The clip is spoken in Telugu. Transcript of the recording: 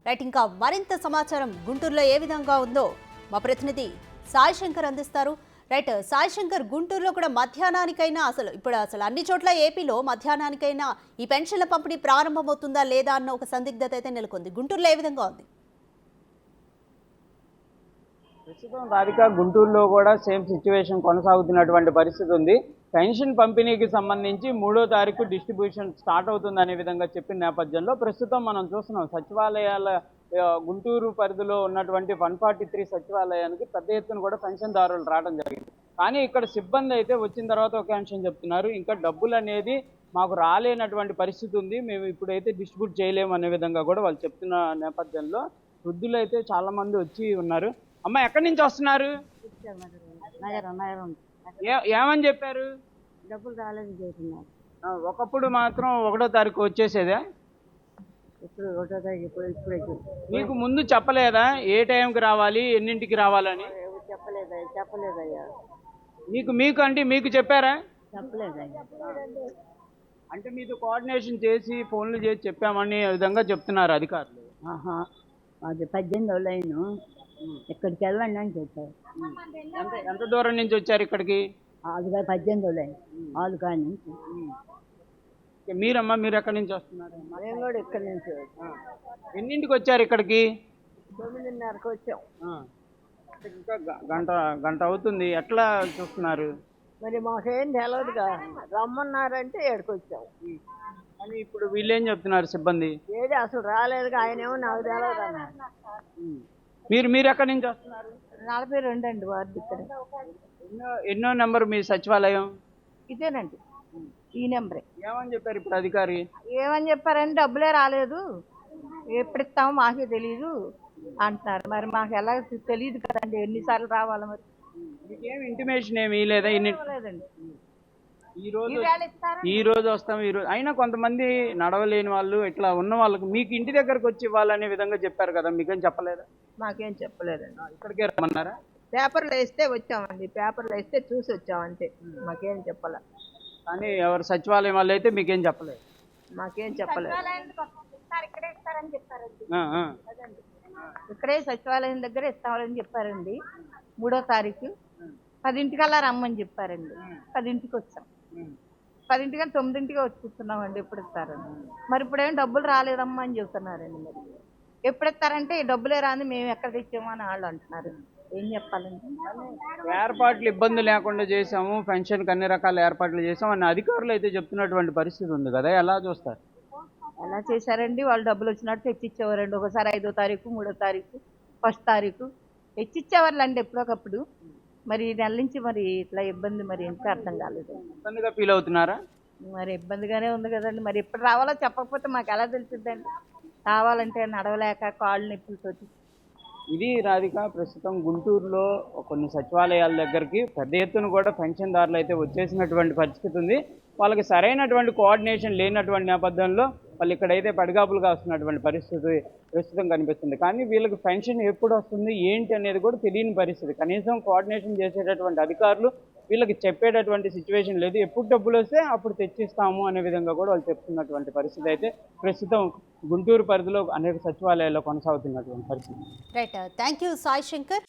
రైట్, ఇంకా మరింత సమాచారం గుంటూరులో ఏ విధంగా ఉందో మా ప్రతినిధి సాయి శంకర్ అందిస్తారు. రైట్ సాయి శంకర్, గుంటూరులో కూడా మధ్యాహ్నానికైనా అసలు అన్ని చోట్ల ఏపీలో మధ్యాహ్నానికైనా ఈ పెన్షన్ల పంపిణీ ప్రారంభమవుతుందా లేదా అన్న ఒక సందిగ్ధత అయితే నెలకొంది. గుంటూరులో ఏ విధంగా ఉంది? ప్రస్తుతం రాధిక గుంటూరులో కూడా సేమ్ సిచ్యువేషన్ కొనసాగుతున్నటువంటి పరిస్థితి ఉంది. పెన్షన్ పంపిణీకి సంబంధించి 3వ తారీఖు డిస్ట్రిబ్యూషన్ స్టార్ట్ అవుతుంది అనే విధంగా చెప్పిన నేపథ్యంలో ప్రస్తుతం మనం చూస్తున్నాం సచివాలయాల గుంటూరు పరిధిలో ఉన్నటువంటి 143 సచివాలయానికి పెద్ద ఎత్తున కూడా పెన్షన్దారులు రావడం జరిగింది. కానీ ఇక్కడ సిబ్బంది అయితే వచ్చిన తర్వాత ఒక అంశం చెప్తున్నారు, ఇంకా డబ్బులు అనేది మాకు రాలేనటువంటి పరిస్థితి ఉంది, మేము ఇప్పుడైతే డిస్ట్రిబ్యూట్ చేయలేము అనే విధంగా కూడా వాళ్ళు చెప్తున్న నేపథ్యంలో వృద్ధులు అయితే చాలా మంది వచ్చి ఉన్నారు. అమ్మ, ఎక్కడి నుంచి వస్తున్నారు? ఏమని చెప్పారు? డబ్బులు రాలేదు చేస్తున్నారు. ఒకప్పుడు మాత్రం 1వ తారీఖు వచ్చేసేదా? ఇప్పుడు 1వ తారీఖు ఇప్పుడు మీకు ముందు చెప్పలేదా ఏ టైంకి రావాలి, ఎన్నింటికి రావాలని? చెప్పలేదయ్యా. మీకు అంటే మీకు చెప్పారా? చెప్పలేదయ్యా. అంటే మీతో కోఆర్డినేషన్ చేసి ఫోన్లు చేసి చెప్పామని విధంగా చెప్తున్నారు అధికారులు. అది 18వ లైను, ఇక్కడికి వెళ్ళండి అని చెప్పారు. ఎంత దూరం నుంచి వచ్చారు ఇక్కడికి? అది 18వ లైన్ ఆలుకాయ నుంచి. మీరమ్మా, మీరు ఎక్కడి నుంచి వస్తున్నారు? మేము కూడా ఇక్కడి నుంచి ఎన్నింటికి వచ్చారు ఇక్కడికి? 9:30కి వచ్చాం. ఇంకా గంట అవుతుంది, ఎట్లా చూస్తున్నారు? మరి మాకేం తెలియదుగా, రమ్మన్నారంటే ఎక్కడికి వచ్చాం. కానీ ఇప్పుడు వీళ్ళేం చెప్తున్నారు సిబ్బంది? ఏది అసలు రాలేదుగా, ఆయన ఏమో నాకు తెలియదు అన్నారు. మీరు ఎక్కడి నుంచి వస్తున్నారు? 42 అండి వార్డు. ఇక్కడ ఎన్నో నెంబర్ మీ సచివాలయం? ఇదేనండి, ఈ నెంబరే. ఏమని చెప్పారు ఇప్పుడు అధికారి? ఏమని చెప్పారంటే డబ్బులే రాలేదు, ఎప్పుడు ఇస్తామో మాకే తెలియదు అంటున్నారు. మరి మాకు ఎలా తెలియదు కదండి, ఎన్నిసార్లు రావాలి. మరి మీకేం ఇంటిమేషన్ ఏమి లేదా? లేదండి, ఈ రోజు వస్తాం, ఈ రోజు అయినా కొంతమంది నడవలేని వాళ్ళు ఇట్లా ఉన్న వాళ్ళకి మీకు ఇంటి దగ్గరకు వచ్చి ఇవ్వాలనే విధంగా చెప్పారు కదా, మీకేం చెప్పలేదా? మాకేం చెప్పలేదండి. ఇక్కడికే రమ్మన్నారా? పేపర్లో వేస్తే వచ్చామండి, పేపర్లో వేస్తే చూసి వచ్చామంతే, మాకేం చెప్పలే. కానీ ఎవరు సచివాలయం వాళ్ళు అయితే మీకేం చెప్పలేదు? మాకేం చెప్పలేదు. ఇక్కడే సచివాలయం దగ్గర ఇస్తామని చెప్పారండి. 3వ తారీఖు 10ంటికల్లా రమ్మని చెప్పారండి. 10ంటికి వచ్చాం. 10ంటికి 9ంటికి వచ్చి కూర్చున్నామండి. ఎప్పుడు ఇస్తారండి? మరి ఇప్పుడేం డబ్బులు రాలేదమ్మా అని చెప్తున్నారండి. మరి ఎప్పుడు ఇస్తారంటే ఈ డబ్బులే రాని మేము ఎక్కడ తెచ్చామో అని వాళ్ళు అంటున్నారు. ఏం చెప్పాలండి? ఏర్పాట్లు ఇబ్బంది లేకుండా చేసాము, పెన్షన్కి అన్ని రకాల ఏర్పాట్లు చేసాము అని అధికారులు అయితే చెప్తున్నటువంటి పరిస్థితి ఉంది కదా, ఎలా చూస్తారు? ఎలా చేశారండి? వాళ్ళు డబ్బులు వచ్చినట్టు తెచ్చిచ్చేవారండి. ఒకసారి 5వ తారీఖు, 3వ తారీఖు, 1వ తారీఖు తెచ్చిచ్చేవాళ్ళండి ఎప్పుడొకప్పుడు. మరి ఈ నెల నుంచి మరి ఇట్లా ఇబ్బంది, మరి ఇంకా అర్థం కాలేదు. ఇబ్బందిగా ఫీల్ అవుతున్నారా? మరి ఇబ్బందిగానే ఉంది కదండి. మరి ఎప్పుడు రావాలో చెప్పకపోతే మాకు ఎలా తెలుస్తుందండి? రావాలంటే నడవలేక కాళ్ళు నొప్పులతోటి. ఇది రాధిక, ప్రస్తుతం గుంటూరులో కొన్ని సచివాలయాల దగ్గరికి పెద్ద ఎత్తున కూడా పెన్షన్దారులు అయితే వచ్చేసినటువంటి పరిస్థితి ఉంది. వాళ్ళకి సరైనటువంటి కోఆర్డినేషన్ లేనటువంటి నేపథ్యంలో వాళ్ళు ఇక్కడైతే పడిగాపులుగా వస్తున్నటువంటి పరిస్థితి ప్రస్తుతం కనిపిస్తుంది. కానీ వీళ్ళకి పెన్షన్ ఎప్పుడు వస్తుంది ఏంటి అనేది కూడా తెలియని పరిస్థితి. కనీసం కోఆర్డినేషన్ చేసేటటువంటి అధికారులు వీళ్ళకి చెప్పేటటువంటి సిచ్యువేషన్ లేదు. ఎప్పుడు డబ్బులు వస్తే అప్పుడు తెచ్చిస్తాము అనే విధంగా కూడా వాళ్ళు చెప్తున్నటువంటి పరిస్థితి అయితే ప్రస్తుతం గుంటూరు పరిధిలో అనేక సచివాలయాల్లో కొనసాగుతున్నటువంటి పరిస్థితి. Right, thank you Sai Shankar.